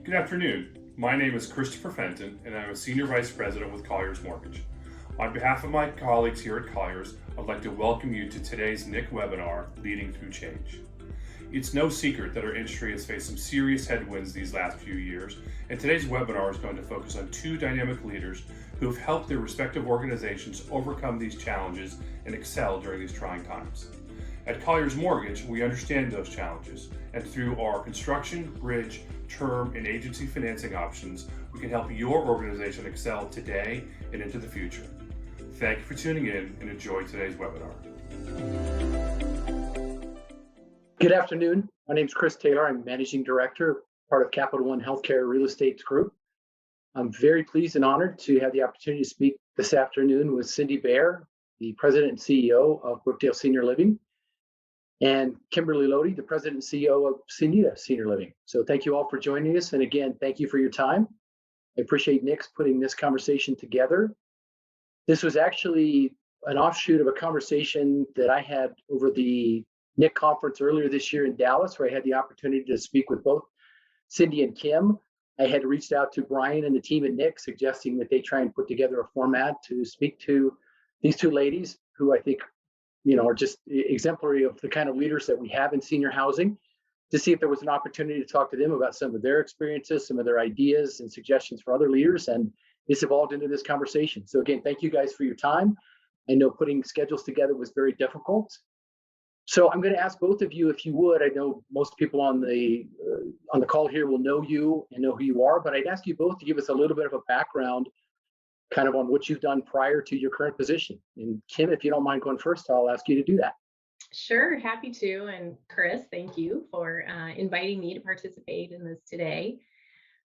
Good afternoon. My name is Christopher Fenton, and I'm a Senior Vice President with Colliers Mortgage. On behalf of my colleagues here at Colliers, I'd like to welcome you to today's NIC webinar, Leading Through Change. It's no secret that our industry has faced some serious headwinds these last few years, and today's webinar is going to focus on two dynamic leaders who have helped their respective organizations overcome these challenges and excel during these trying times. At Colliers Mortgage, we understand those challenges, and through our construction, bridge, term, and agency financing options, we can help your organization excel today and into the future. Thank you for tuning in and enjoy today's webinar. Good afternoon. My name is Chris Taylor. I'm Managing Director, part of Capital One Healthcare Real Estate Group. I'm very pleased and honored to have the opportunity to speak this afternoon with Cindy Baier, the President and CEO of Brookdale Senior Living, and Kimberly Lody, the President and CEO of Sonida Senior Living. So thank you all for joining us. And again, thank you for your time. I appreciate Nick's putting this conversation together. This was actually an offshoot of a conversation that I had over the NIC conference earlier this year in Dallas, where I had the opportunity to speak with both Cindy and Kim. I had reached out to Brian and the team at NIC, suggesting that they try and put together a format to speak to these two ladies who I think are just exemplary of the kind of leaders that we have in senior housing, to see if there was an opportunity to talk to them about some of their experiences, some of their ideas and suggestions for other leaders. And it's evolved into this conversation. So again, thank you guys for your time. I know putting schedules together was very difficult. So I'm going to ask both of you, if you would. I know most people on the call here will know you and know who you are, but I'd ask you both to give us a little bit of a background kind of on what you've done prior to your current position. And Kim, if you don't mind going first, I'll ask you to do that. Sure, happy to. And Chris, thank you for inviting me to participate in this today.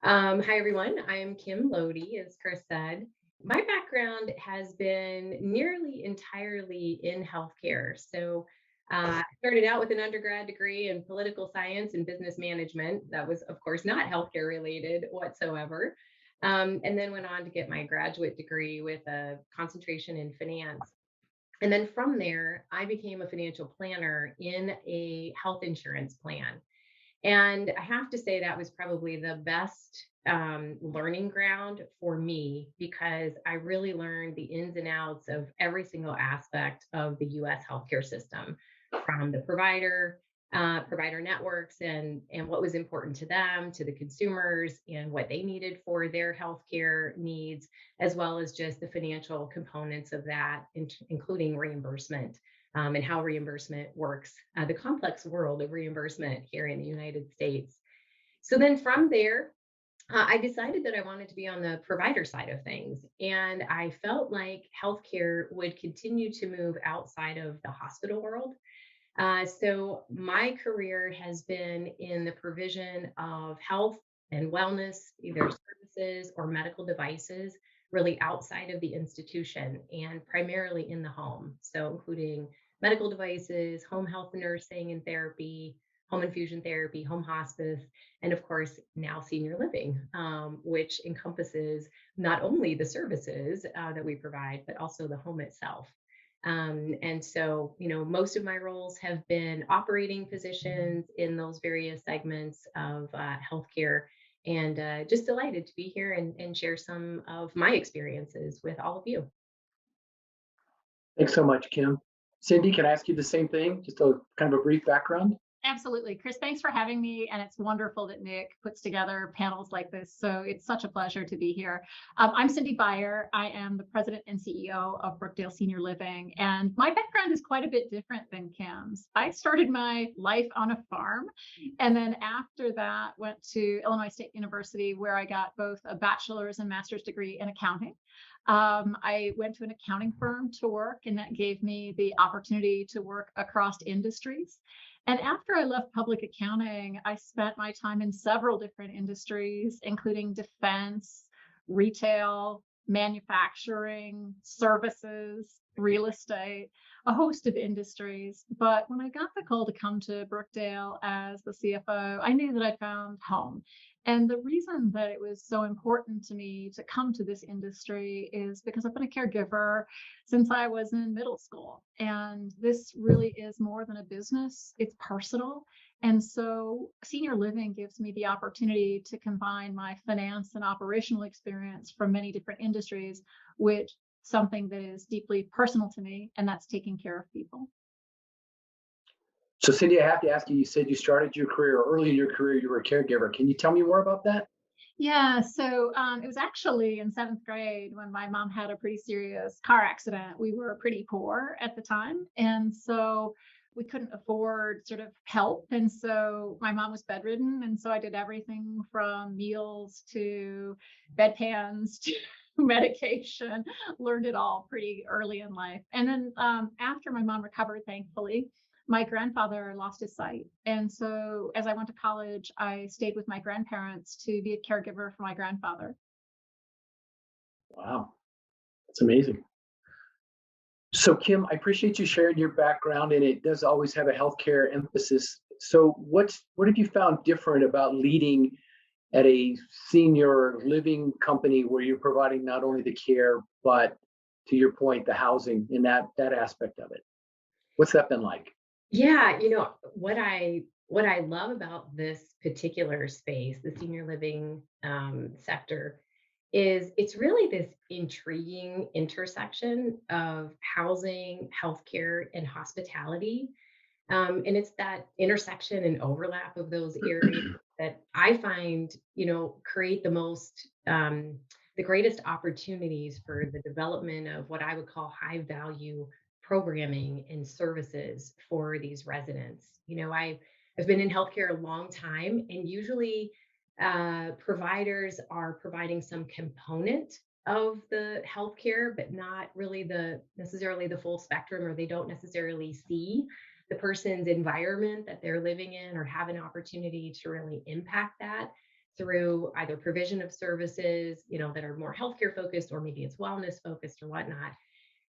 Hi, everyone. I'm Kim Lody, as Chris said. My background has been nearly entirely in healthcare. So I started out with an undergrad degree in political science and business management. That was, of course, not healthcare related whatsoever. And then went on to get my graduate degree with a concentration in finance. And then from there, I became a financial planner in a health insurance plan. And I have to say that was probably the best learning ground for me, because I really learned the ins and outs of every single aspect of the U.S. healthcare system, from the provider networks and what was important to them, to the consumers and what they needed for their healthcare needs, as well as just the financial components of that, including reimbursement and how reimbursement works, the complex world of reimbursement here in the United States. So then from there, I decided that I wanted to be on the provider side of things. And I felt like healthcare would continue to move outside of the hospital world. So my career has been in the provision of health and wellness, either services or medical devices, really outside of the institution and primarily in the home. So including medical devices, home health nursing and therapy, home infusion therapy, home hospice, and of course now senior living, which encompasses not only the services that we provide, but also the home itself. And so, most of my roles have been operating positions in those various segments of healthcare, and just delighted to be here and share some of my experiences with all of you. Thanks so much, Kim. Cindy, can I ask you the same thing? Just a kind of a brief background? Absolutely. Chris, thanks for having me. And it's wonderful that Nick puts together panels like this. So it's such a pleasure to be here. I'm Cindy Baier. I am the President and CEO of Brookdale Senior Living. And my background is quite a bit different than Kim's. I started my life on a farm. And then after that, went to Illinois State University, where I got both a bachelor's and master's degree in accounting. I went to an accounting firm to work, and that gave me the opportunity to work across industries. And after I left public accounting, I spent my time in several different industries, including defense, retail, manufacturing, services, real estate, a host of industries. But when I got the call to come to Brookdale as the CFO, I knew that I found home. And the reason that it was so important to me to come to this industry is because I've been a caregiver since I was in middle school. And this really is more than a business, it's personal. And so senior living gives me the opportunity to combine my finance and operational experience from many different industries with something that is deeply personal to me, and that's taking care of people. So Cindy, I have to ask you, you said you started your career, or early in your career, you were a caregiver. Can you tell me more about that? Yeah, so it was actually in 7th grade when my mom had a pretty serious car accident. We were pretty poor at the time, and so we couldn't afford sort of help. And so my mom was bedridden, and so I did everything from meals to bedpans to medication, learned it all pretty early in life. And then after my mom recovered, thankfully, my grandfather lost his sight. And so as I went to college, I stayed with my grandparents to be a caregiver for my grandfather. Wow, that's amazing. So Kim, I appreciate you sharing your background, and it does always have a healthcare emphasis. So what have you found different about leading at a senior living company where you're providing not only the care, but to your point, the housing and that aspect of it? What's that been like? Yeah, what I love about this particular space, the senior living sector, is it's really this intriguing intersection of housing, healthcare, and hospitality. And it's that intersection and overlap of those areas that I find, create the greatest opportunities for the development of what I would call high value programming and services for these residents. I've been in healthcare a long time, and usually providers are providing some component of the healthcare, but not really necessarily the full spectrum, or they don't necessarily see the person's environment that they're living in or have an opportunity to really impact that through either provision of services, that are more healthcare focused, or maybe it's wellness focused or whatnot.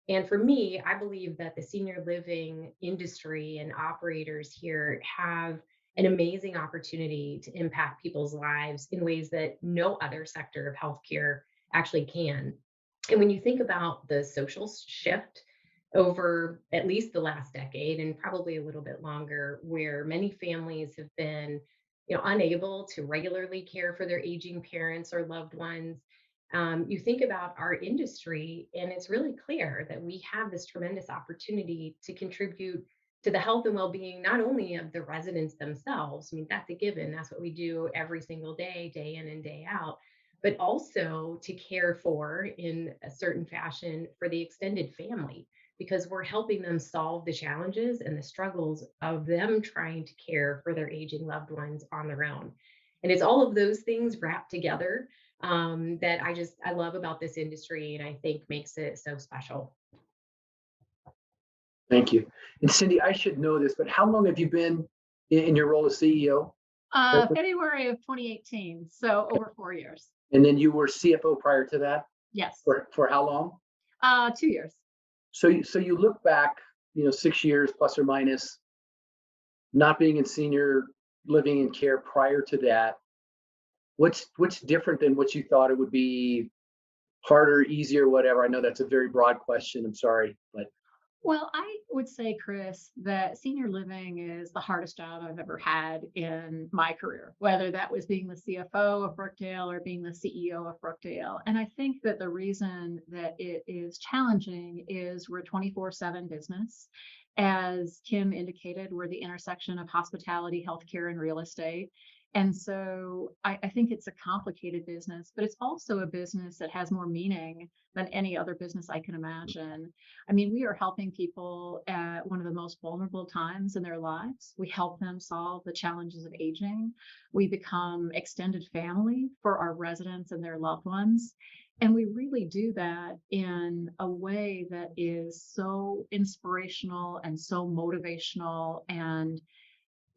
And for me, I believe that the senior living industry and operators here have an amazing opportunity to impact people's lives in ways that no other sector of healthcare actually can. And when you think about the social shift over at least the last decade, and probably a little bit longer, where many families have been, unable to regularly care for their aging parents or loved ones, you think about our industry, and it's really clear that we have this tremendous opportunity to contribute to the health and well-being, not only of the residents themselves. I mean, that's a given. That's what we do every single day, day in and day out, but also to care for, in a certain fashion, for the extended family, because we're helping them solve the challenges and the struggles of them trying to care for their aging loved ones on their own. And it's all of those things wrapped together that I love about this industry, and I think makes it so special. Thank you. And Cindy, I should know this, but how long have you been in your role as CEO? February of 2018, so over 4 years. And then you were CFO prior to that? Yes. For how long? 2 years. So you look back, 6 years plus or minus, not being in senior living and care prior to that. What's different than what you thought it would be? Harder, easier, whatever? I know that's a very broad question. I'm sorry, but Well, I would say, Chris, that senior living is the hardest job I've ever had in my career, whether that was being the CFO of Brookdale or being the CEO of Brookdale. And I think that the reason that it is challenging is we're a 24/7 business. As Kim indicated, we're the intersection of hospitality, healthcare, and real estate. And so I think it's a complicated business, but it's also a business that has more meaning than any other business I can imagine. I mean, we are helping people at one of the most vulnerable times in their lives. We help them solve the challenges of aging. We become extended family for our residents and their loved ones. And we really do that in a way that is so inspirational and so motivational, and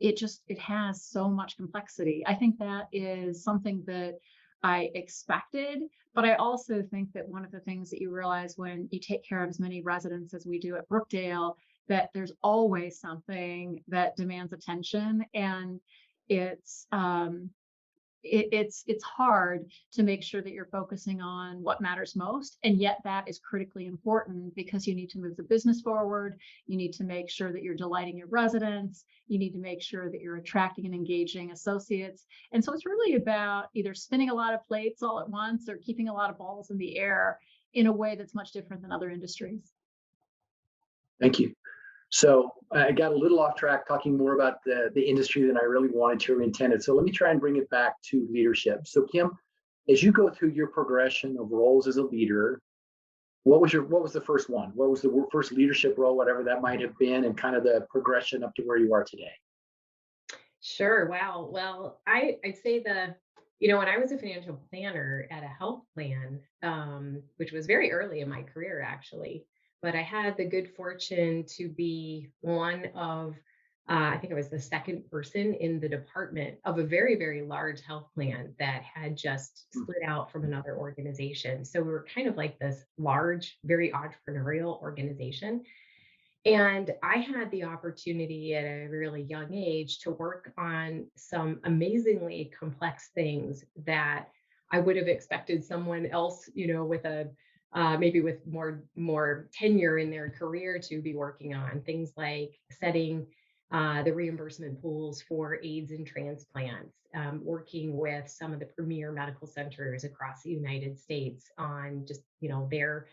it has so much complexity. I think that is something that I expected, but I also think that one of the things that you realize when you take care of as many residents as we do at Brookdale, that there's always something that demands attention, and it's it's hard to make sure that you're focusing on what matters most, and yet that is critically important because you need to move the business forward. You need to make sure that you're delighting your residents. You need to make sure that you're attracting and engaging associates. And so it's really about either spinning a lot of plates all at once or keeping a lot of balls in the air in a way that's much different than other industries. Thank you. So I got a little off track talking more about the industry than I really wanted to or intended. So let me try and bring it back to leadership. So Kim, as you go through your progression of roles as a leader, what was the first one? What was the first leadership role, whatever that might have been, and kind of the progression up to where you are today? Sure. Wow. Well, I'd say when I was a financial planner at a health plan, which was very early in my career, actually, but I had the good fortune to be one of, I think I was the second person in the department of a very, very large health plan that had just split out from another organization. So we were kind of like this large, very entrepreneurial organization. And I had the opportunity at a really young age to work on some amazingly complex things that I would have expected someone else, with a maybe with more tenure in their career to be working on things like setting the reimbursement pools for aids and transplants, working with some of the premier medical centers across the United States on just their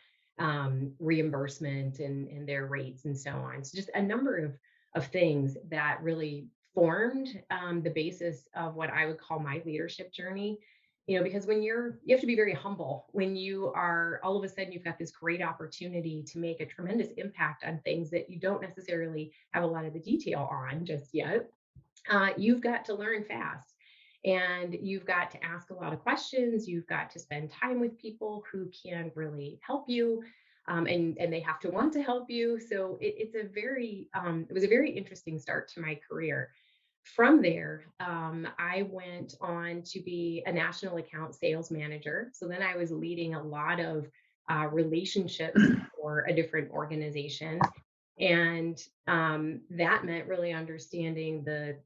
reimbursement and their rates and so on. So just a number of things that really formed the basis of what I would call my leadership journey. Because when you have to be very humble when you are all of a sudden you've got this great opportunity to make a tremendous impact on things that you don't necessarily have a lot of the detail on just yet. You've got to learn fast. And you've got to ask a lot of questions. You've got to spend time with people who can really help you. And they have to want to help you. So it was a very interesting start to my career. From there, I went on to be a national account sales manager. So then I was leading a lot of relationships for a different organization. And that meant really understanding the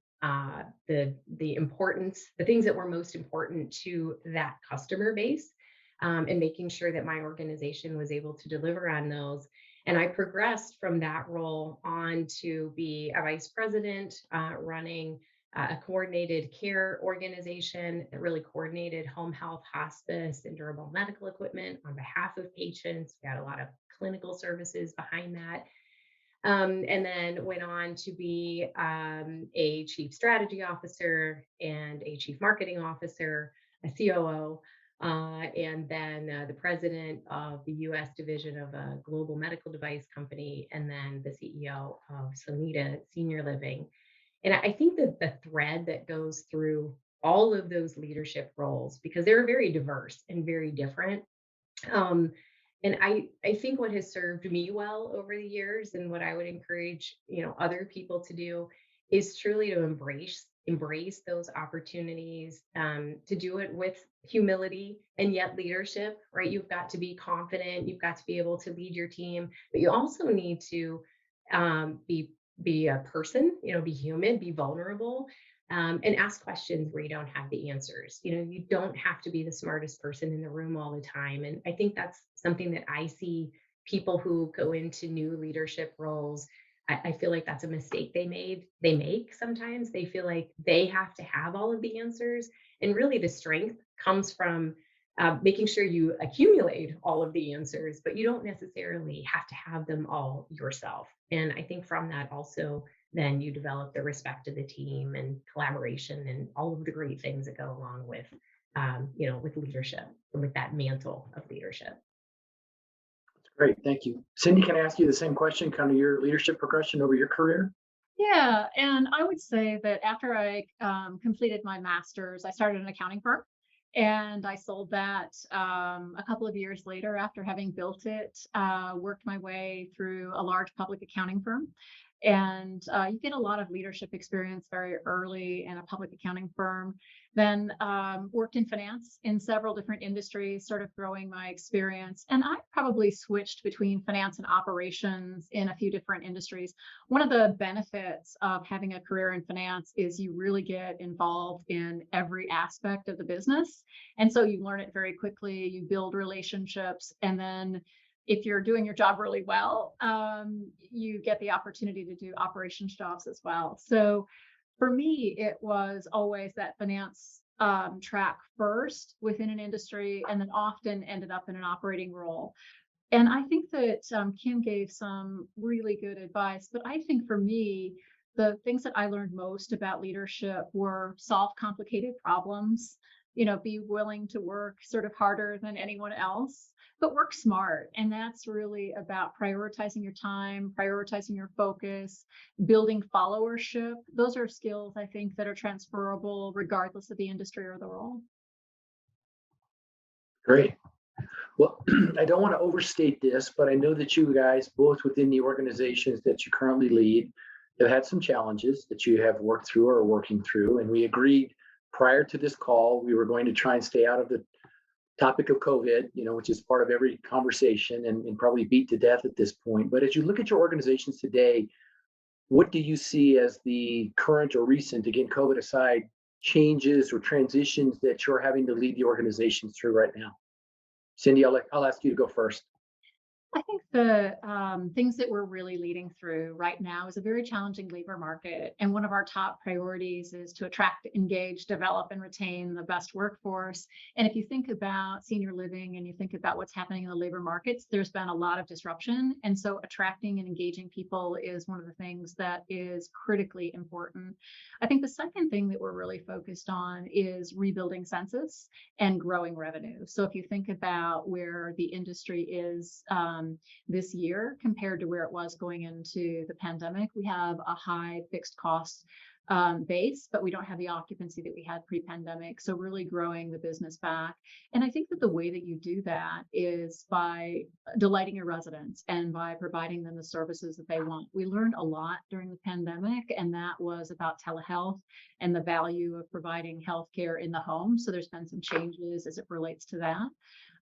importance, the things that were most important to that customer base, and making sure that my organization was able to deliver on those. And I progressed from that role on to be a vice president, running a coordinated care organization that really coordinated home health, hospice, and durable medical equipment on behalf of patients. We had a lot of clinical services behind that. And then went on to be a chief strategy officer and a chief marketing officer, a COO, and then the president of the US division of a global medical device company, and then the CEO of Sonida Senior Living. And I think that the thread that goes through all of those leadership roles, because they're very diverse and very different, and I think what has served me well over the years and what I would encourage, other people to do is truly to embrace those opportunities, to do it with humility and yet leadership, right? You've got to be confident, you've got to be able to lead your team, but you also need to be a person, be human, be vulnerable, and ask questions where you don't have the answers. You don't have to be the smartest person in the room all the time. And I think that's something that I see people who go into new leadership roles. I feel like that's a mistake they make sometimes. They feel like they have to have all of the answers. And really the strength comes from making sure you accumulate all of the answers, but you don't necessarily have to have them all yourself. And I think from that also, then you develop the respect of the team and collaboration and all of the great things that go along with, with leadership and with that mantle of leadership. Great, thank you. Cindy, can I ask you the same question, kind of your leadership progression over your career? Yeah, and I would say that after I completed my master's, I started an accounting firm. And I sold that a couple of years later after having built it, worked my way through a large public accounting firm. And you get a lot of leadership experience very early in a public accounting firm. Then worked in finance in several different industries, sort of growing my experience. And I probably switched between finance and operations in a few different industries. One of the benefits of having a career in finance is you really get involved in every aspect of the business. And so you learn it very quickly, you build relationships, and then if you're doing your job really well, you get the opportunity to do operations jobs as well. So for me, it was always that finance track first within an industry, and then often ended up in an operating role. And I think that Kim gave some really good advice, but I think for me, the things that I learned most about leadership were solve complicated problems, be willing to work sort of harder than anyone else, but work smart. And that's really about prioritizing your time, prioritizing your focus, building followership. Those are skills I think that are transferable regardless of the industry or the role. Great. Well, I don't want to overstate this, but I know that you guys, both within the organizations that you currently lead, have had some challenges that you have worked through or are working through. And we agreed prior to this call, we were going to try and stay out of the topic of COVID, which is part of every conversation and probably beat to death at this point. But as you look at your organizations today, what do you see as the current or recent, again, COVID aside, changes or transitions that you're having to lead the organizations through right now? Cindy, I'll ask you to go first. I think the things that we're really leading through right now is a very challenging labor market. And one of our top priorities is to attract, engage, develop, and retain the best workforce. And if you think about senior living and you think about what's happening in the labor markets, there's been a lot of disruption. And so attracting and engaging people is one of the things that is critically important. I think the second thing that we're really focused on is rebuilding census and growing revenue. So if you think about where the industry is this year compared to where it was going into the pandemic, we have a high fixed cost base, but we don't have the occupancy that we had pre-pandemic. So really growing the business back. And I think that the way that you do that is by delighting your residents and by providing them the services that they want. We learned a lot during the pandemic, and that was about telehealth and the value of providing healthcare in the home. So there's been some changes as it relates to that.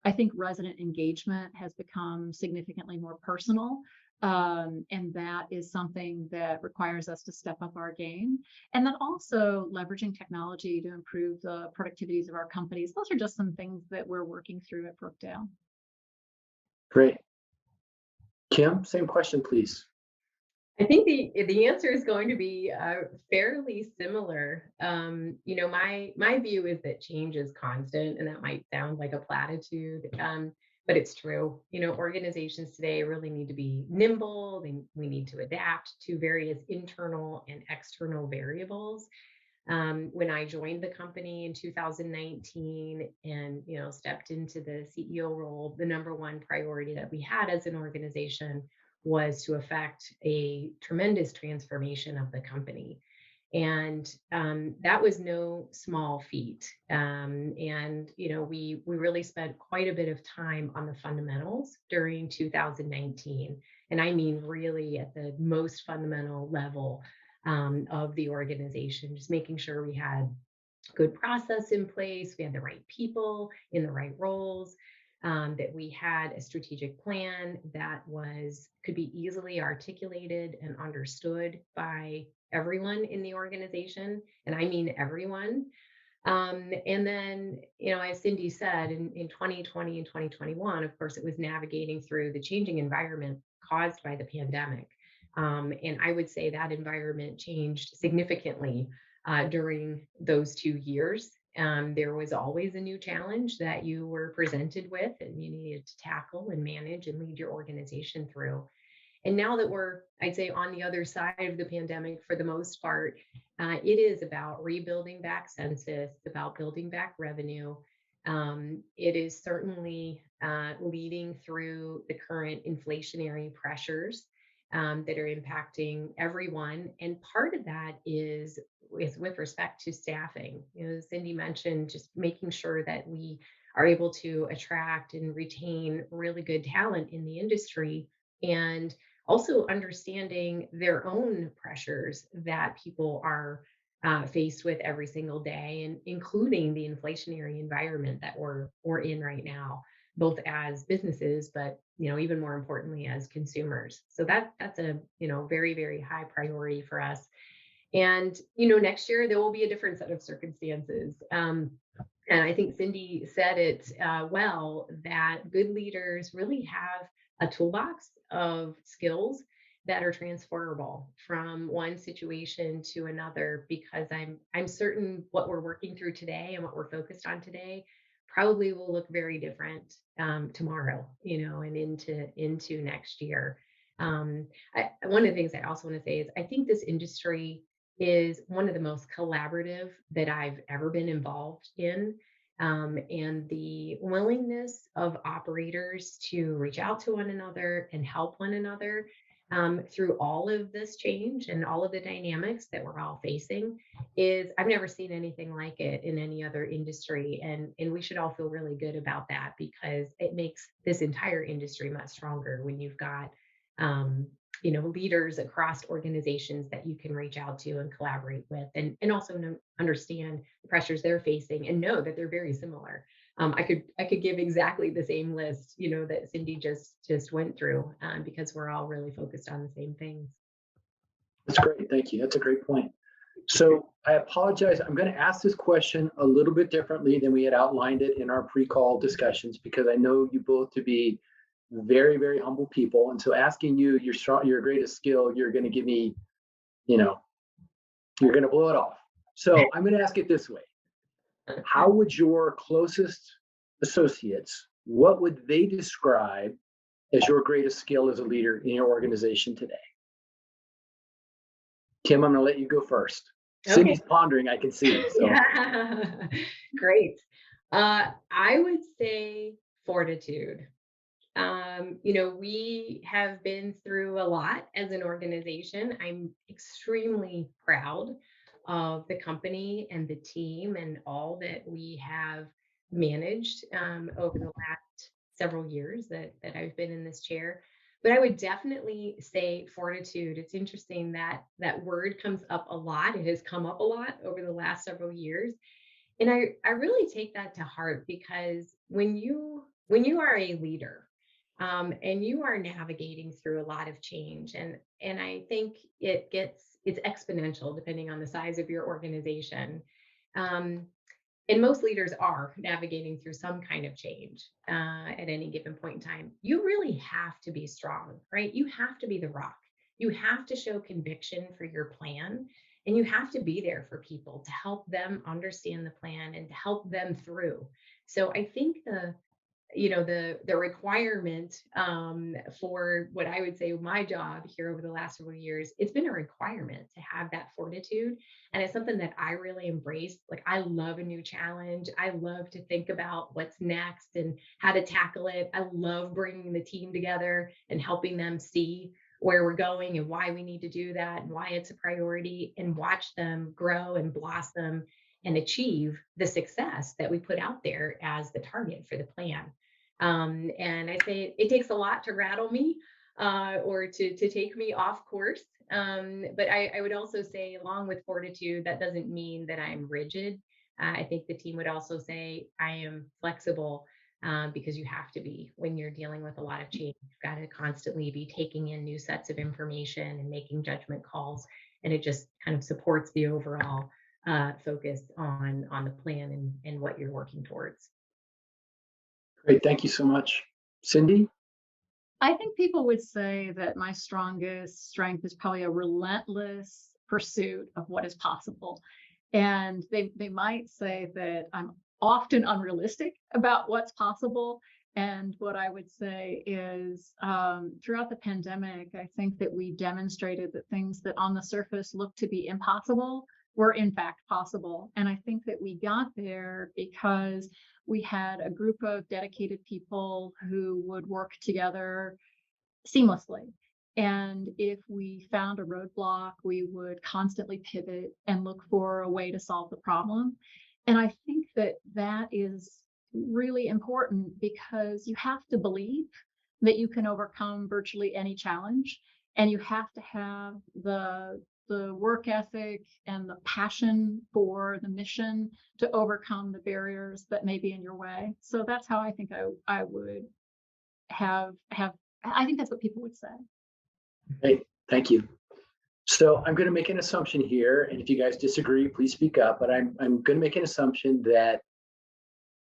I think resident engagement has become significantly more personal. And that is something that requires us to step up our game. And then also leveraging technology to improve the productivities of our companies. Those are just some things that we're working through at Brookdale. Great. Kim, same question, please. I think the answer is going to be fairly similar. My view is that change is constant, and that might sound like a platitude, but it's true. Organizations today really need to be nimble. We need to adapt to various internal and external variables. When I joined the company in 2019 and stepped into the CEO role, the number one priority that we had as an organization was to effect a tremendous transformation of the company. And that was no small feat. We really spent quite a bit of time on the fundamentals during 2019. And I mean, really at the most fundamental level of the organization, just making sure we had good process in place, we had the right people in the right roles, that we had a strategic plan that could be easily articulated and understood by everyone in the organization. And I mean everyone. And then, as Cindy said, in 2020 and 2021, of course, it was navigating through the changing environment caused by the pandemic. And I would say that environment changed significantly during those 2 years. There was always a new challenge that you were presented with and you needed to tackle and manage and lead your organization through. And now that we're, I'd say, on the other side of the pandemic, for the most part, it is about rebuilding back census, about building back revenue. It is certainly leading through the current inflationary pressures that are impacting everyone. And part of that is with respect to staffing. Cindy mentioned just making sure that we are able to attract and retain really good talent in the industry. And also understanding their own pressures that people are faced with every single day, and including the inflationary environment that we're in right now, both as businesses, but even more importantly as consumers. So that's a very, very high priority for us. And next year there will be a different set of circumstances. And I think Cindy said it well, that good leaders really have a toolbox of skills that are transferable from one situation to another, because I'm certain what we're working through today and what we're focused on today probably will look very different tomorrow, and into next year. One of the things I also want to say is I think this industry is one of the most collaborative that I've ever been involved in. And the willingness of operators to reach out to one another and help one another through all of this change and all of the dynamics that we're all facing is, I've never seen anything like it in any other industry. And we should all feel really good about that, because it makes this entire industry much stronger when you've got leaders across organizations that you can reach out to and collaborate with, and also understand the pressures they're facing and know that they're very similar. I could give exactly the same list, that Cindy just went through, because we're all really focused on the same things. That's great. Thank you. That's a great point. So I apologize. I'm going to ask this question a little bit differently than we had outlined it in our pre-call discussions, because I know you both to be very, very humble people. And so asking you your greatest skill, you're going to give me, you're going to blow it off. So I'm going to ask it this way. How would your closest associates, what would they describe as your greatest skill as a leader in your organization today? Kim, I'm going to let you go first. Okay. Cindy's pondering, I can see. So. Yeah. Great. I would say fortitude. We have been through a lot as an organization. I'm extremely proud of the company and the team and all that we have managed over the last several years that I've been in this chair. But I would definitely say fortitude. It's interesting that that word comes up a lot. It has come up a lot over the last several years. And I really take that to heart, because when you are a leader, and you are navigating through a lot of change, and I think it's exponential depending on the size of your organization. And most leaders are navigating through some kind of change at any given point in time. You really have to be strong, right? You have to be the rock. You have to show conviction for your plan, and you have to be there for people to help them understand the plan and to help them through. So I think the requirement for what I would say my job here over the last several years, it's been a requirement to have that fortitude. And it's something that I really embrace. Like, I love a new challenge. I love to think about what's next and how to tackle it. I love bringing the team together and helping them see where we're going and why we need to do that and why it's a priority, and watch them grow and blossom and achieve the success that we put out there as the target for the plan. And I say it takes a lot to rattle me or to take me off course. But I would also say, along with fortitude, that doesn't mean that I'm rigid. I think the team would also say I am flexible, because you have to be when you're dealing with a lot of change. You've got to constantly be taking in new sets of information and making judgment calls. And it just kind of supports the overall focus on the plan and what you're working towards. Great. Thank you so much. Cindy? I think people would say that my strongest strength is probably a relentless pursuit of what is possible. And they might say that I'm often unrealistic about what's possible. And what I would say is throughout the pandemic, I think that we demonstrated that things that on the surface look to be impossible were in fact possible. And I think that we got there because we had a group of dedicated people who would work together seamlessly. And if we found a roadblock, we would constantly pivot and look for a way to solve the problem. And I think that that is really important, because you have to believe that you can overcome virtually any challenge. And you have to have the work ethic and the passion for the mission to overcome the barriers that may be in your way. So that's how I think I would have, I think that's what people would say. Hey, thank you. So I'm going to make an assumption here, and if you guys disagree, please speak up, but I'm going to make an assumption that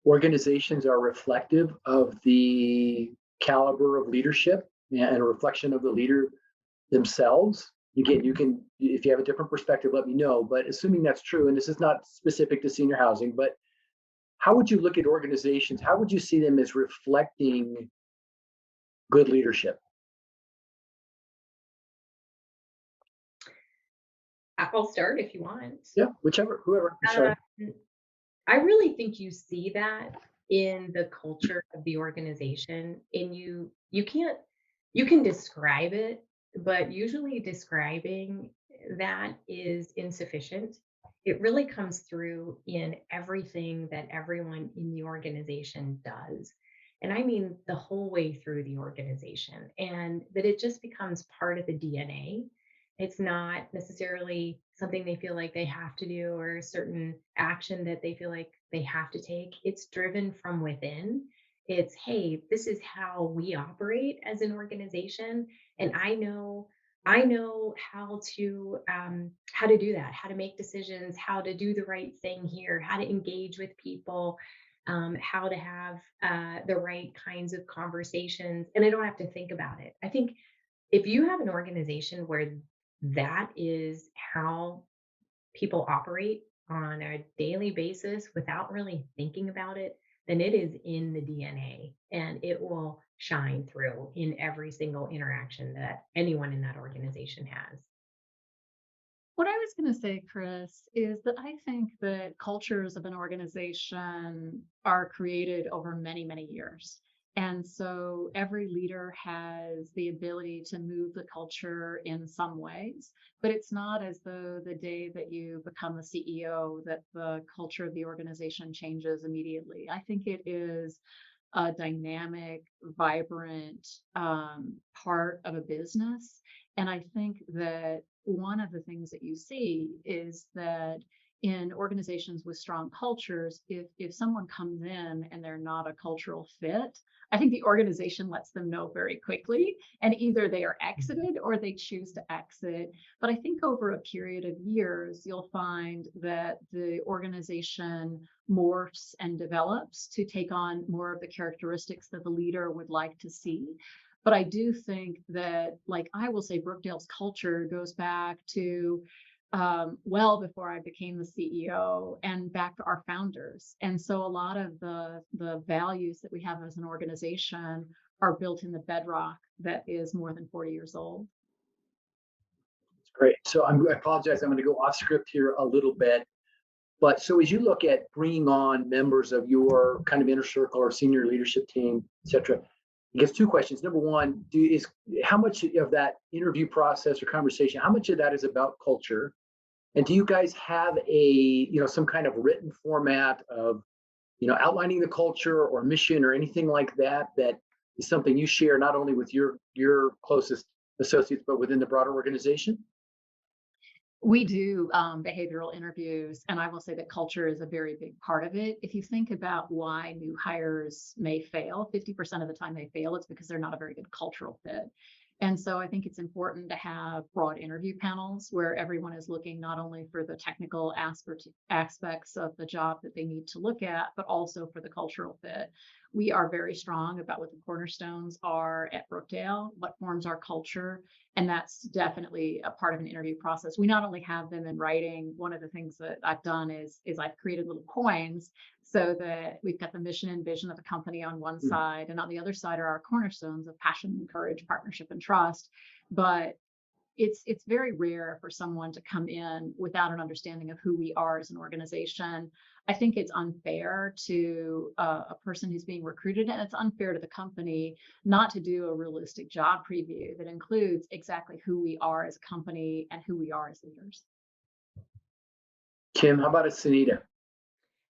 organizations are reflective of the caliber of leadership and a reflection of the leader themselves. Again, you can, if you have a different perspective, let me know, but assuming that's true, and this is not specific to senior housing, but how would you look at organizations? How would you see them as reflecting good leadership? I'll start if you want. Yeah, whoever. Sorry. I really think you see that in the culture of the organization, and you can describe it, but usually describing that is insufficient. It really comes through in everything that everyone in the organization does. And I mean the whole way through the organization, and that it just becomes part of the DNA. It's not necessarily something they feel like they have to do or a certain action that they feel like they have to take. It's driven from within. It's, hey, this is how we operate as an organization. And I know how to do that, how to make decisions, how to do the right thing here, how to engage with people, how to have the right kinds of conversations. And I don't have to think about it. I think if you have an organization where that is how people operate on a daily basis without really thinking about it, then it is in the DNA and it will shine through in every single interaction that anyone in that organization has. What I was going to say, Chris, is that I think that cultures of an organization are created over many, many years. And so every leader has the ability to move the culture in some ways, but it's not as though the day that you become the CEO that the culture of the organization changes immediately. I think it is a dynamic, vibrant part of a business. And I think that one of the things that you see is that in organizations with strong cultures, if someone comes in and they're not a cultural fit, I think the organization lets them know very quickly, and either they are exited or they choose to exit. But I think over a period of years, you'll find that the organization morphs and develops to take on more of the characteristics that the leader would like to see. But I do think that, like I will say, Brookdale's culture goes back to well before I became the CEO and back to our founders. And so a lot of the values that we have as an organization are built in the bedrock that is more than 40 years old. That's great. So I apologize. I'm going to go off script here a little bit. But so as you look at bringing on members of your kind of inner circle or senior leadership team, et cetera, I guess two questions. Number one, how much of that interview process or conversation, how much of that is about culture? And do you guys have some kind of written format of, outlining the culture or mission or anything like that is something you share not only with your closest associates, but within the broader organization? We do behavioral interviews, and I will say that culture is a very big part of it. If you think about why new hires may fail, 50% of the time they fail, it's because they're not a very good cultural fit. And so I think it's important to have broad interview panels where everyone is looking not only for the technical aspects of the job that they need to look at, but also for the cultural fit. We are very strong about what the cornerstones are at Brookdale, what forms our culture, and that's definitely a part of an interview process. We not only have them in writing, one of the things that I've done is I've created little coins so that we've got the mission and vision of the company on one side, and on the other side are our cornerstones of passion and courage, partnership and trust. But it's very rare for someone to come in without an understanding of who we are as an organization. I think it's unfair to a person who's being recruited, and it's unfair to the company not to do a realistic job preview that includes exactly who we are as a company and who we are as leaders. Kim, how about Sonida?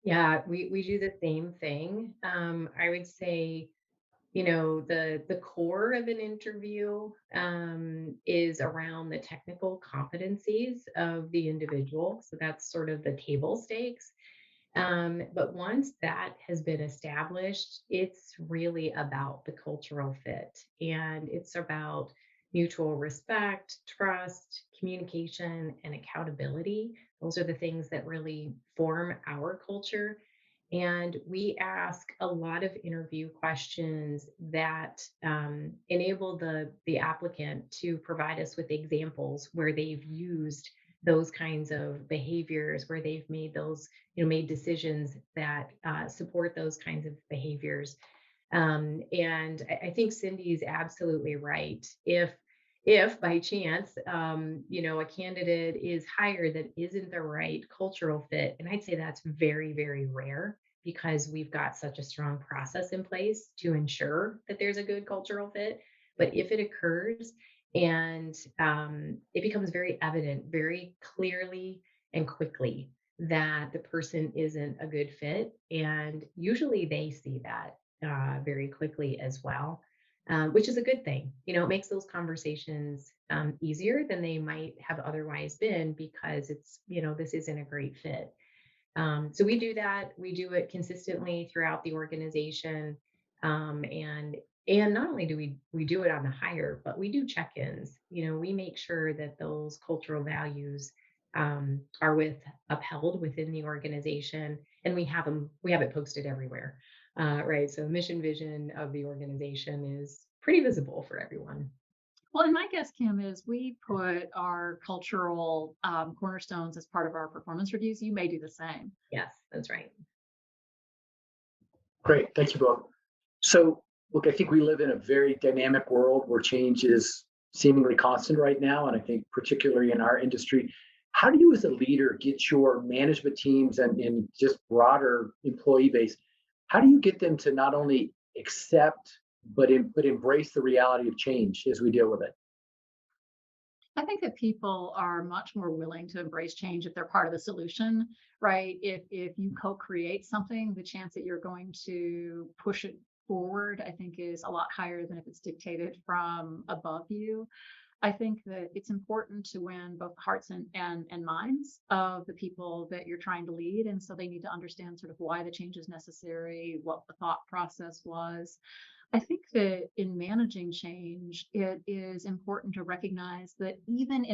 Yeah, we do the same thing. I would say, the core of an interview is around the technical competencies of the individual. So that's sort of the table stakes. But once that has been established, it's really about the cultural fit, and it's about mutual respect, trust, communication, and accountability. Those are the things that really form our culture. And we ask a lot of interview questions that enable the applicant to provide us with examples where they've used those kinds of behaviors, where they've made those, made decisions that support those kinds of behaviors. And I think Cindy is absolutely right. If by chance, a candidate is hired that isn't the right cultural fit, and I'd say that's very, very rare because we've got such a strong process in place to ensure that there's a good cultural fit. But if it occurs and it becomes very evident, very clearly and quickly that the person isn't a good fit, and usually they see that very quickly as well, which is a good thing. It makes those conversations easier than they might have otherwise been because this isn't a great fit. So we do that. We do it consistently throughout the organization, and not only do we do it on the hire, but we do check-ins. We make sure that those cultural values are upheld within the organization, and we have it posted everywhere. Right. So mission vision of the organization is pretty visible for everyone. Well, and my guess, Kim, is we put our cultural cornerstones as part of our performance reviews. You may do the same. Yes, that's right. Great. Thank you both. So, look, I think we live in a very dynamic world where change is seemingly constant right now. And I think particularly in our industry, how do you as a leader get your management teams and just broader employee base, how do you get them to not only accept, but embrace the reality of change as we deal with it? I think that people are much more willing to embrace change if they're part of the solution, right? If you co-create something, the chance that you're going to push it forward, I think, is a lot higher than if it's dictated from above you. I think that it's important to win both the hearts and minds of the people that you're trying to lead. And so they need to understand sort of why the change is necessary, what the thought process was. I think that in managing change, it is important to recognize that even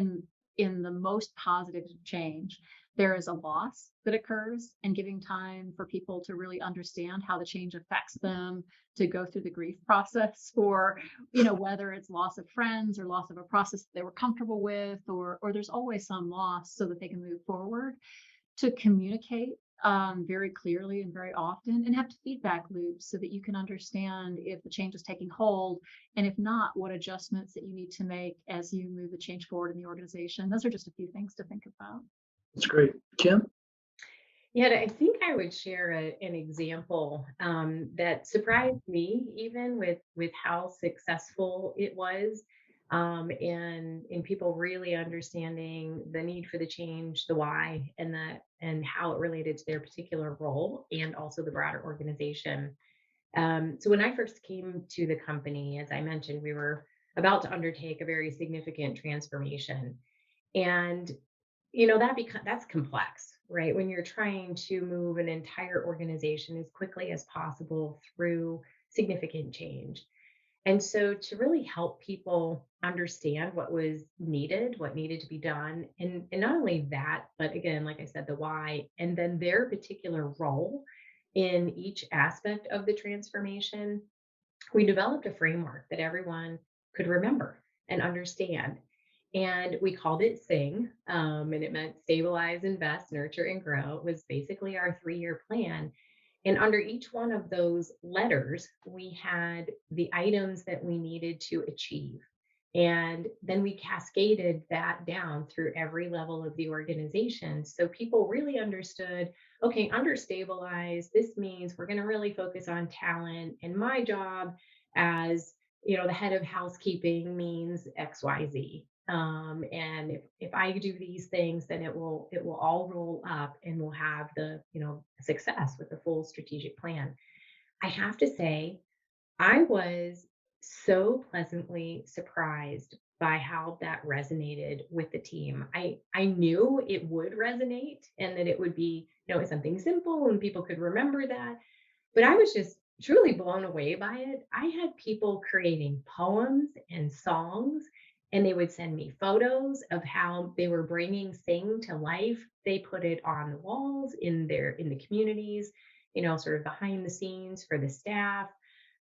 in the most positive change, there is a loss that occurs, and giving time for people to really understand how the change affects them, to go through the grief process for, whether it's loss of friends or loss of a process that they were comfortable with, or there's always some loss so that they can move forward, to communicate very clearly and very often, and have feedback loops so that you can understand if the change is taking hold, and if not, what adjustments that you need to make as you move the change forward in the organization. Those are just a few things to think about. That's great. Kim? Yeah, I think I would share an example that surprised me, even with how successful it was, and in people really understanding the need for the change, the why, and how it related to their particular role, and also the broader organization. So when I first came to the company, as I mentioned, we were about to undertake a very significant transformation, and that's complex, right? When you're trying to move an entire organization as quickly as possible through significant change. And so to really help people understand what was needed, what needed to be done, and not only that, but again, like I said, the why, and then their particular role in each aspect of the transformation, we developed a framework that everyone could remember and understand. And we called it SING, and it meant stabilize, invest, nurture, and grow. It was basically our 3-year plan. And under each one of those letters, we had the items that we needed to achieve. And then we cascaded that down through every level of the organization. So people really understood, okay, under stabilize, this means we're going to really focus on talent. And my job as the head of housekeeping means XYZ. And if I do these things, then it will all roll up, and we'll have the success with the full strategic plan. I have to say, I was so pleasantly surprised by how that resonated with the team. I knew it would resonate and that it would be, something simple and people could remember that. But I was just truly blown away by it. I had people creating poems and songs, and they would send me photos of how they were bringing Sing to life. They put it on the walls in the communities, sort of behind the scenes for the staff.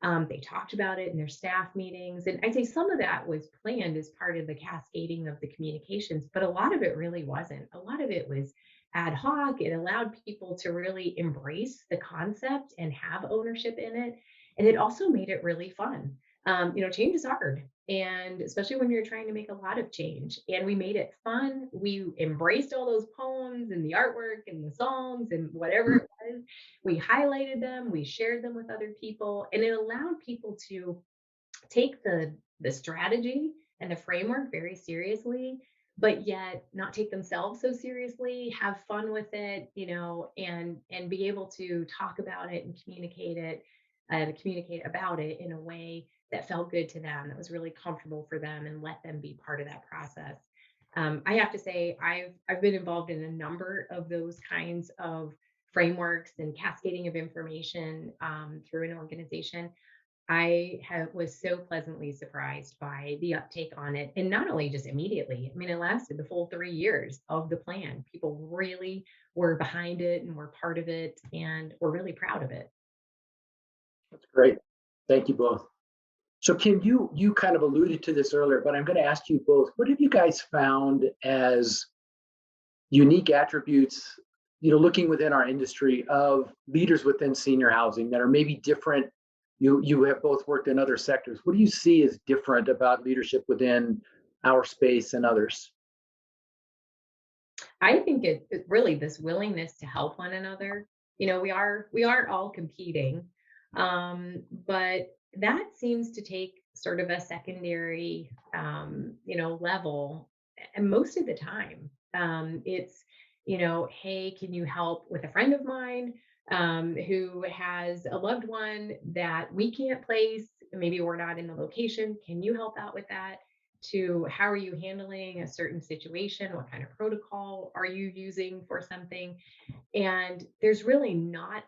They talked about it in their staff meetings, and I'd say some of that was planned as part of the cascading of the communications, but a lot of it really wasn't. A lot of it was ad hoc. It allowed people to really embrace the concept and have ownership in it. And it also made it really fun. Change is hard, and especially when you're trying to make a lot of change. And we made it fun. We embraced all those poems and the artwork and the songs and whatever it was. We highlighted them, we shared them with other people, and it allowed people to take the strategy and the framework very seriously, but yet not take themselves so seriously, have fun with it, and be able to talk about it and communicate about it in a way that felt good to them, that was really comfortable for them, and let them be part of that process. I have to say, I've been involved in a number of those kinds of frameworks and cascading of information through an organization. Was so pleasantly surprised by the uptake on it. And not only just immediately, I mean, it lasted the full 3 years of the plan. People really were behind it and were part of it and were really proud of it. That's great. Thank you both. So Kim, you kind of alluded to this earlier, but I'm going to ask you both, what have you guys found as unique attributes, looking within our industry of leaders within senior housing that are maybe different? You have both worked in other sectors. What do you see as different about leadership within our space and others? I think it really this willingness to help one another. We aren't all competing, but that seems to take sort of a secondary, level, and most of the time, it's hey, can you help with a friend of mine who has a loved one that we can't place? Maybe we're not in the location. Can you help out with that? To how are you handling a certain situation? What kind of protocol are you using for something? And there's really not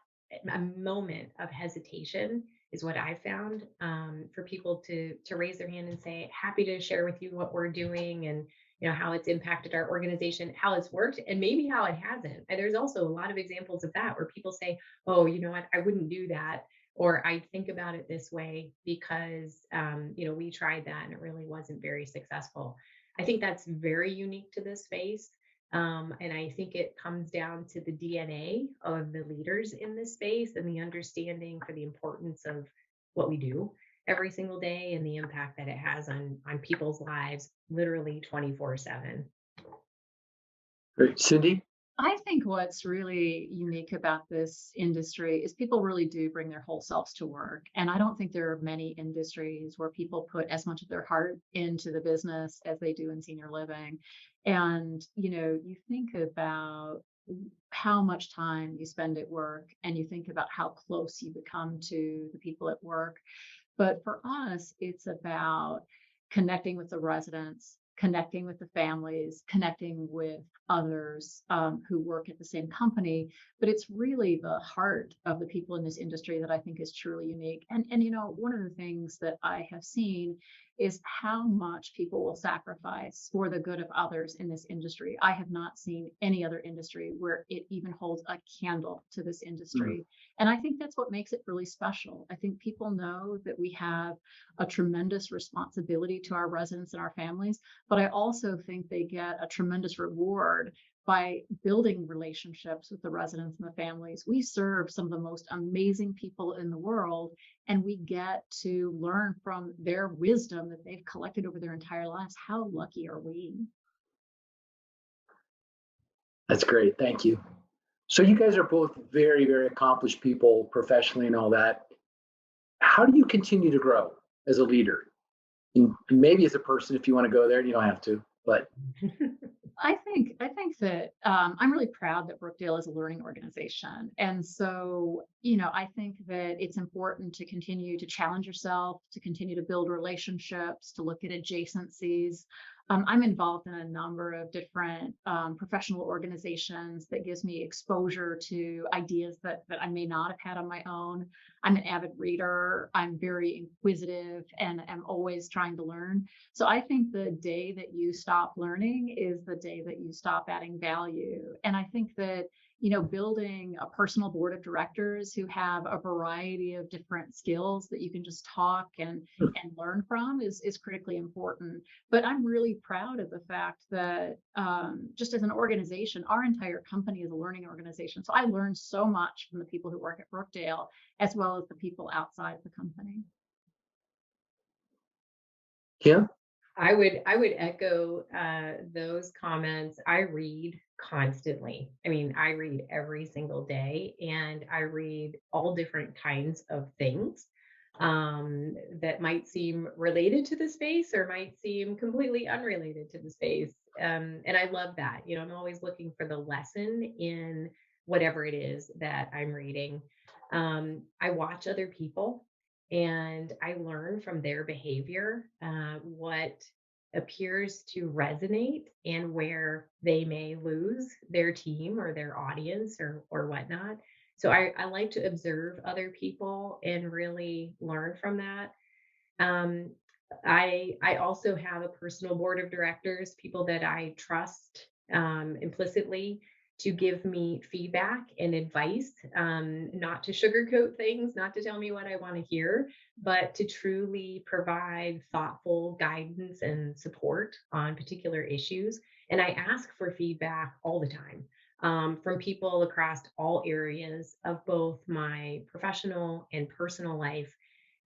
a moment of hesitation, is what I found, for people to raise their hand and say, happy to share with you what we're doing, and how it's impacted our organization, how it's worked, and maybe how it hasn't. And there's also a lot of examples of that where people say, oh, you know what, I wouldn't do that, or I think about it this way because we tried that and it really wasn't very successful. I think that's very unique to this space. And I think it comes down to the DNA of the leaders in this space and the understanding for the importance of what we do every single day and the impact that it has on people's lives, literally 24/7. Great. Cindy? I think what's really unique about this industry is people really do bring their whole selves to work. And I don't think there are many industries where people put as much of their heart into the business as they do in senior living. And, you think about how much time you spend at work and you think about how close you become to the people at work. But for us, it's about connecting with the residents, connecting with the families, connecting with others who work at the same company. But it's really the heart of the people in this industry that I think is truly unique. And one of the things that I have seen is how much people will sacrifice for the good of others in this industry. I have not seen any other industry where it even holds a candle to this industry. And I think that's what makes it really special. I think people know that we have a tremendous responsibility to our residents and our families, but I also think they get a tremendous reward by building relationships with the residents and the families. We serve some of the most amazing people in the world, and we get to learn from their wisdom that they've collected over their entire lives. How lucky are we? That's great. Thank you. So you guys are both very, very accomplished people professionally and all that. How do you continue to grow as a leader? And maybe as a person, if you want to go there, you don't have to. but I think that I'm really proud that Brookdale is a learning organization. And so, I think that it's important to continue to challenge yourself, to continue to build relationships, to look at adjacencies. I'm involved in a number of different professional organizations that gives me exposure to ideas that I may not have had on my own. I'm an avid reader. I'm very inquisitive and am always trying to learn. So I think the day that you stop learning is the day that you stop adding value. And I think that, building a personal board of directors who have a variety of different skills that you can just talk and learn from is critically important. But I'm really proud of the fact that just as an organization, our entire company is a learning organization. So I learned so much from the people who work at Brookdale, as well as the people outside the company. Kim? I would echo those comments. I read constantly. I mean, I read every single day, and I read all different kinds of things that might seem related to the space or might seem completely unrelated to the space. And I love that. I'm always looking for the lesson in whatever it is that I'm reading. I watch other people and I learn from their behavior what appears to resonate and where they may lose their team or their audience or whatnot. So I like to observe other people and really learn from that. I also have a personal board of directors, people that I trust implicitly to give me feedback and advice, not to sugarcoat things, not to tell me what I want to hear, but to truly provide thoughtful guidance and support on particular issues. And I ask for feedback all the time from people across all areas of both my professional and personal life.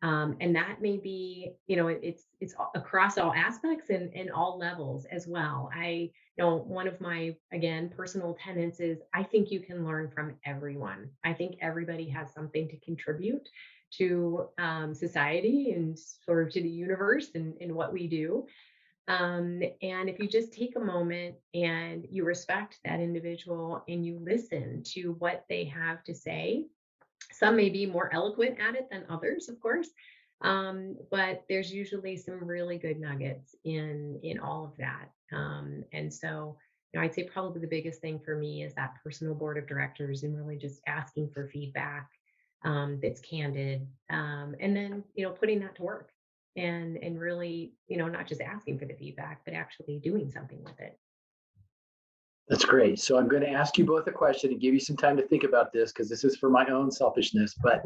And that may be, it's across all aspects and all levels as well. One of my, again, personal tenets is I think you can learn from everyone. I think everybody has something to contribute to society and sort of to the universe and what we do. And if you just take a moment and you respect that individual and you listen to what they have to say, some may be more eloquent at it than others, of course, but there's usually some really good nuggets in all of that. And so, I'd say probably the biggest thing for me is that personal board of directors and really just asking for feedback that's candid, and then putting that to work and really not just asking for the feedback, but actually doing something with it. That's great. So I'm going to ask you both a question and give you some time to think about this because this is for my own selfishness, but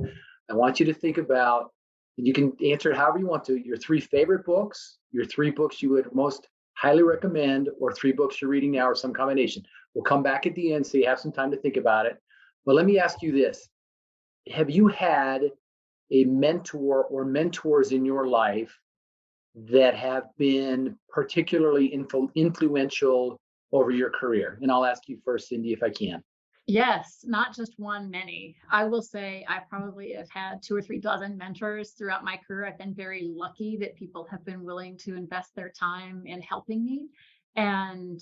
I want you to think about, and you can answer it however you want to, your 3 favorite books, your 3 books you would most highly recommend, or 3 books you're reading now, or some combination. We'll come back at the end so you have some time to think about it. But let me ask you this. Have you had a mentor or mentors in your life that have been particularly influential over your career? And I'll ask you first, Cindy, if I can. Yes, not just one, many. I will say I probably have had 2 or 3 dozen mentors throughout my career. I've been very lucky that people have been willing to invest their time in helping me. And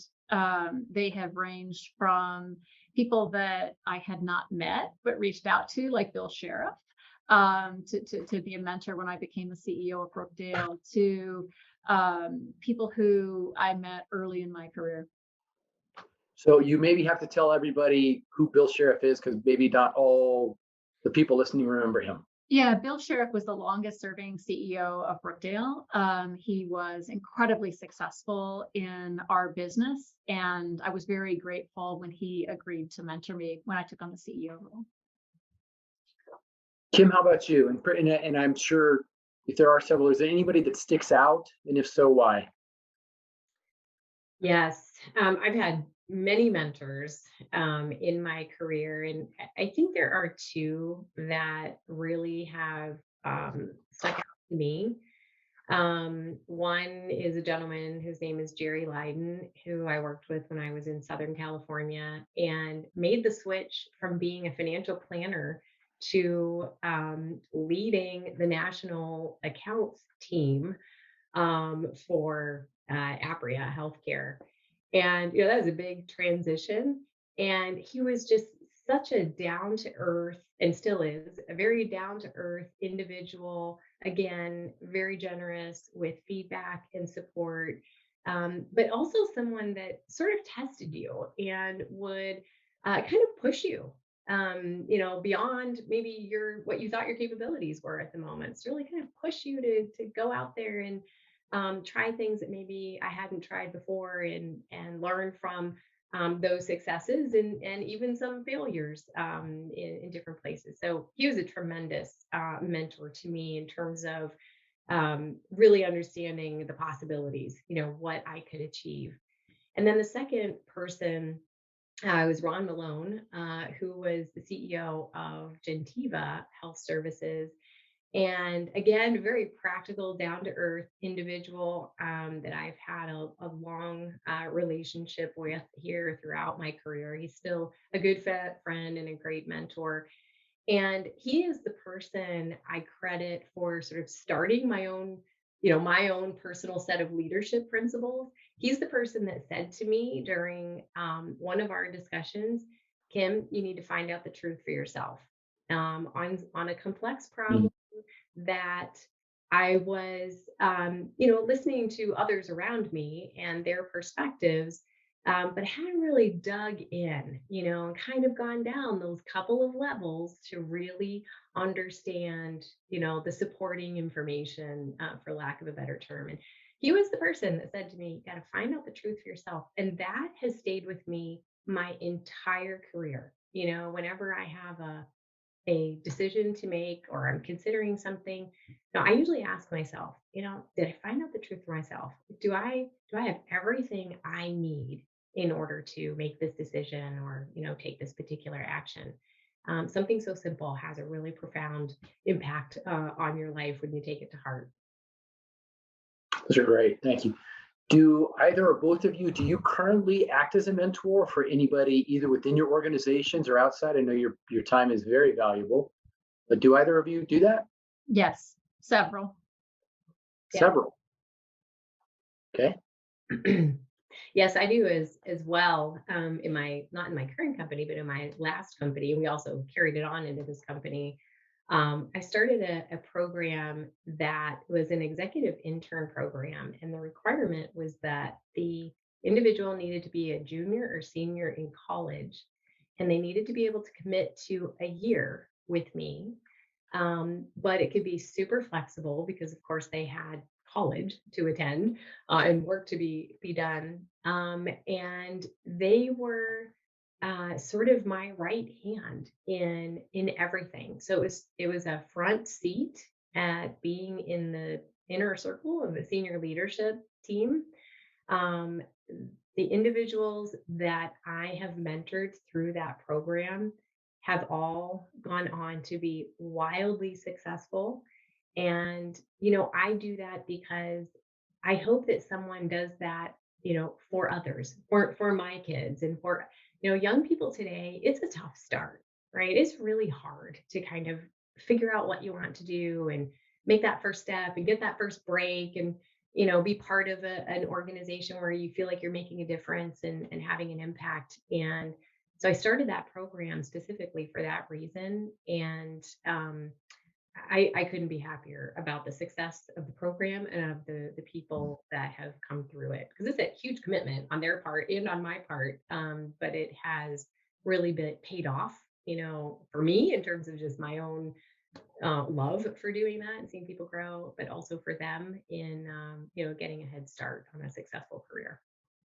they have ranged from people that I had not met, but reached out to, like Bill Sheriff, to be a mentor when I became the CEO of Brookdale, to people who I met early in my career. So you maybe have to tell everybody who Bill Sheriff is, because maybe not all the people listening remember him. Yeah, Bill Sheriff was the longest serving CEO of Brookdale. He was incredibly successful in our business, and I was very grateful when he agreed to mentor me when I took on the CEO role. Kim, how about you? And I'm sure if there are several, is there anybody that sticks out? And if so, why? Yes, I've had many mentors in my career, and I think there are 2 that really have stuck out to me. One is a gentleman whose name is Jerry Lyden, who I worked with when I was in Southern California, and made the switch from being a financial planner to leading the national accounts team for Apria Healthcare. And, that was a big transition. And he was just such a down to earth, and still is a very down to earth individual. Again, very generous with feedback and support, but also someone that sort of tested you and would kind of push you, beyond maybe what you thought your capabilities were at the moment. So really kind of push you to go out there and try things that maybe I hadn't tried before, and learn from those successes and even some failures in different places. So he was a tremendous mentor to me in terms of really understanding the possibilities, what I could achieve. And then the second person was Ron Malone, who was the CEO of Gentiva Health Services. And again, very practical, down to earth individual that I've had a long relationship with here throughout my career. He's still a good friend and a great mentor. And he is the person I credit for sort of starting my own personal set of leadership principles. He's the person that said to me during one of our discussions, Kim, you need to find out the truth for yourself on a complex problem that I was, listening to others around me and their perspectives, but hadn't really dug in, and kind of gone down those couple of levels to really understand, the supporting information, for lack of a better term. And he was the person that said to me, you got to find out the truth for yourself. And that has stayed with me my entire career. Whenever I have a decision to make or I'm considering something, I usually ask myself, did I find out the truth for myself? Do I have everything I need in order to make this decision or, take this particular action? Something so simple has a really profound impact on your life when you take it to heart. Those are great. Thank you. Do either or both of you, do you currently act as a mentor for anybody either within your organizations or outside? I know your time is very valuable, but do either of you do that? Yes, several. Yeah. Several. Okay. Yes, I do as well. Not in my current company, but in my last company, we also carried it on into this company. I started a program that was an executive intern program, and the requirement was that the individual needed to be a junior or senior in college, and they needed to be able to commit to a year with me. But it could be super flexible because, of course, they had college to attend and work to be done. And they were sort of my right hand in everything. So it was a front seat at being in the inner circle of the senior leadership team. Um, the individuals that I have mentored through that program have all gone on to be wildly successful. And, I do that because I hope that someone does that, for others, for my kids and for, young people today. It's a tough start, right? It's really hard to kind of figure out what you want to do and make that first step and get that first break and, be part of an organization where you feel like you're making a difference and having an impact. And so I started that program specifically for that reason. And I couldn't be happier about the success of the program and of the people that have come through it, because it's a huge commitment on their part and on my part. But it has really been paid off, for me in terms of just my own love for doing that and seeing people grow, but also for them in, getting a head start on a successful career.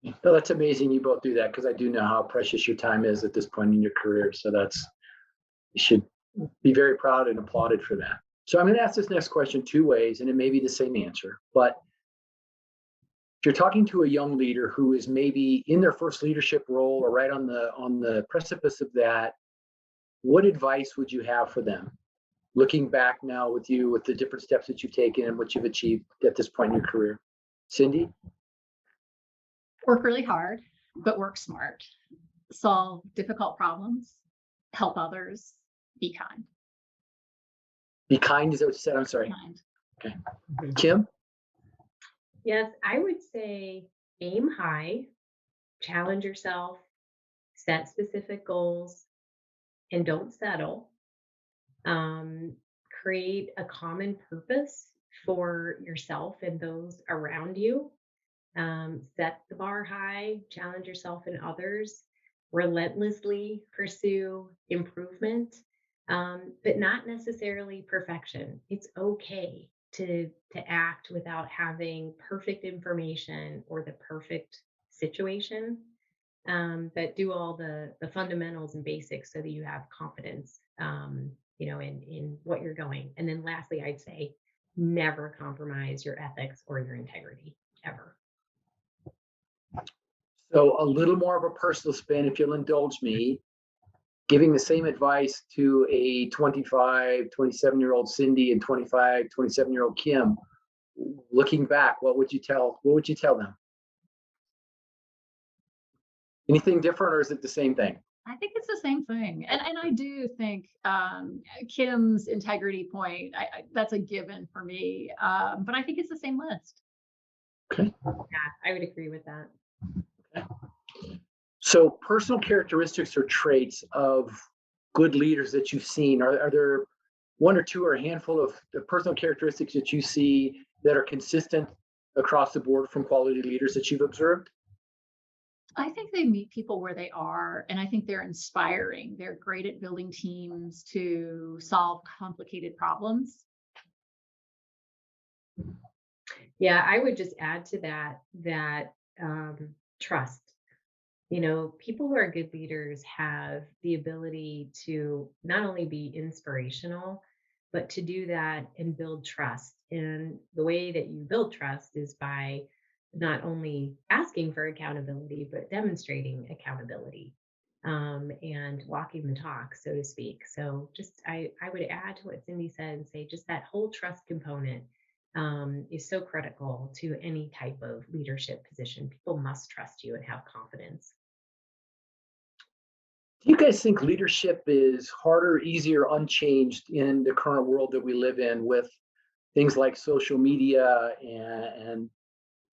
No, that's amazing. You both do that because I do know how precious your time is at this point in your career. So you should be very proud and applauded for that. So I'm going to ask this next question two ways, and it may be the same answer. But if you're talking to a young leader who is maybe in their first leadership role or right on the precipice of that, what advice would you have for them? Looking back now with the different steps that you've taken and what you've achieved at this point in your career. Cindy? Work really hard, but work smart. Solve difficult problems, help others, be kind. Be kind, is that what you said? I'm sorry. Kind. Okay. Kim? Yes, I would say aim high, challenge yourself, set specific goals, and don't settle. Um, Create a common purpose for yourself and those around you. Set the bar high, challenge yourself and others, relentlessly pursue improvement, but not necessarily perfection. It's okay to act without having perfect information or the perfect situation, but do all the fundamentals and basics so that you have confidence, in what you're going. And then lastly, I'd say never compromise your ethics or your integrity ever. So a little more of a personal spin, if you'll indulge me, giving the same advice to a 25, 27-year-old Cindy and 25, 27-year-old Kim, looking back, what would you tell them? Anything different, or is it the same thing? I think it's the same thing. And I do think Kim's integrity point, that's a given for me. But I think it's the same list. Okay. Yeah, I would agree with that. So personal characteristics or traits of good leaders that you've seen, are there one or two or a handful of personal characteristics that you see that are consistent across the board from quality leaders that you've observed? I think they meet people where they are, and I think they're inspiring. They're great at building teams to solve complicated problems. Yeah, I would just add to that trust. People who are good leaders have the ability to not only be inspirational, but to do that and build trust. And the way that you build trust is by not only asking for accountability, but demonstrating accountability, and walking the talk, so to speak. So just I would add to what Cindy said and say just that whole trust component is so critical to any type of leadership position. People must trust you and have confidence. Do you guys think leadership is harder, easier, unchanged in the current world that we live in with things like social media and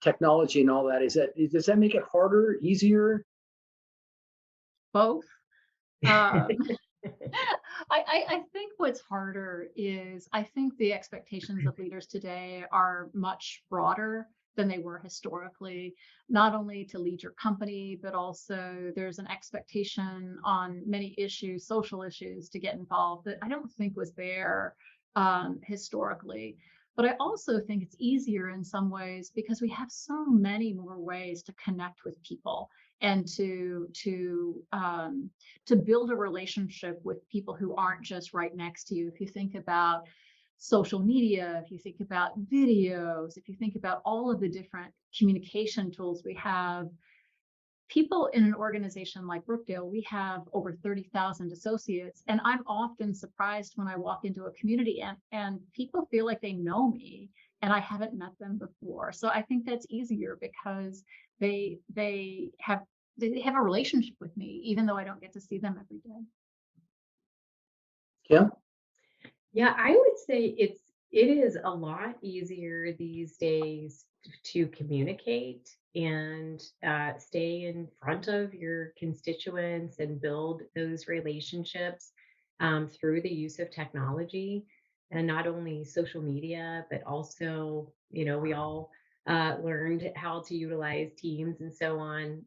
technology and all that? Does that make it harder, easier? Both. Um, I think what's harder is I think the expectations of leaders today are much broader than they were historically, not only to lead your company, but also there's an expectation on many issues, social issues, to get involved that I don't think was there historically. But I also think it's easier in some ways because we have so many more ways to connect with people and to build a relationship with people who aren't just right next to you. If you think about social media, if you think about videos, if you think about all of the different communication tools we have, people in an organization like Brookdale, we have over 30,000 associates. And I'm often surprised when I walk into a community and people feel like they know me and I haven't met them before. So I think that's easier because they have a relationship with me, even though I don't get to see them every day. Yeah. Yeah, I would say it is a lot easier these days to communicate and stay in front of your constituents and build those relationships through the use of technology, and not only social media, but also, we all learned how to utilize Teams and so on,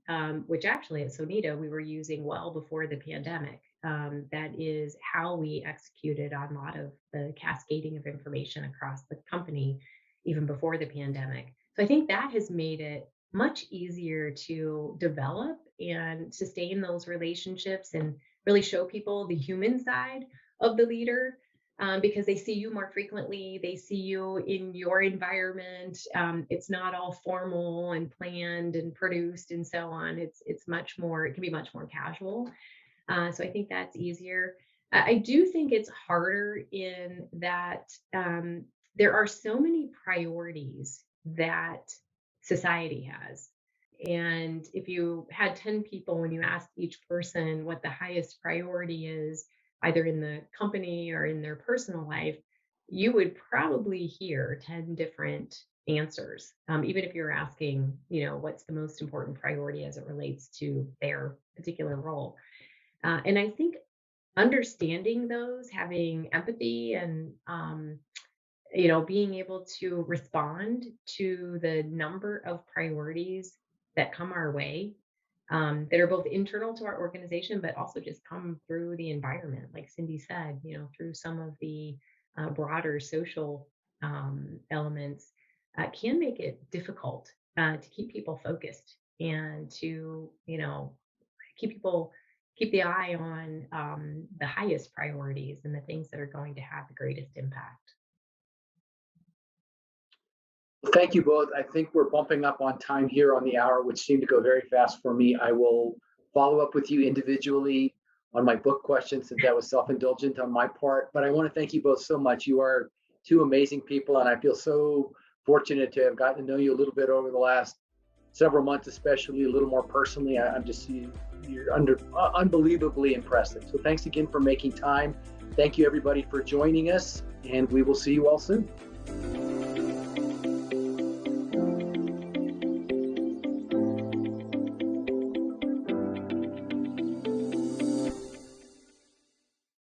which actually at Sonida we were using well before the pandemic. That is how we executed on a lot of the cascading of information across the company, even before the pandemic. So I think that has made it much easier to develop and sustain those relationships and really show people the human side of the leader, because they see you more frequently. They see you in your environment. It's not all formal and planned and produced and so on. It's much more. It can be much more casual. So I think that's easier. I do think it's harder in that there are so many priorities that society has. And if you had 10 people, when you asked each person what the highest priority is, either in the company or in their personal life, you would probably hear 10 different answers, even if you're asking, what's the most important priority as it relates to their particular role. And I think understanding those, having empathy, and being able to respond to the number of priorities that come our way, that are both internal to our organization, but also just come through the environment, like Cindy said, through some of the broader social elements, can make it difficult to keep people focused and to, keep the eye on the highest priorities and the things that are going to have the greatest impact. Thank you both. I think we're bumping up on time here on the hour, which seemed to go very fast for me. I will follow up with you individually on my book questions, since that was self-indulgent on my part. But I want to thank you both so much. You are two amazing people, and I feel so fortunate to have gotten to know you a little bit over the last several months, especially a little more personally. I'm just, you're unbelievably impressive. So thanks again for making time. Thank you, everybody, for joining us, and we will see you all soon.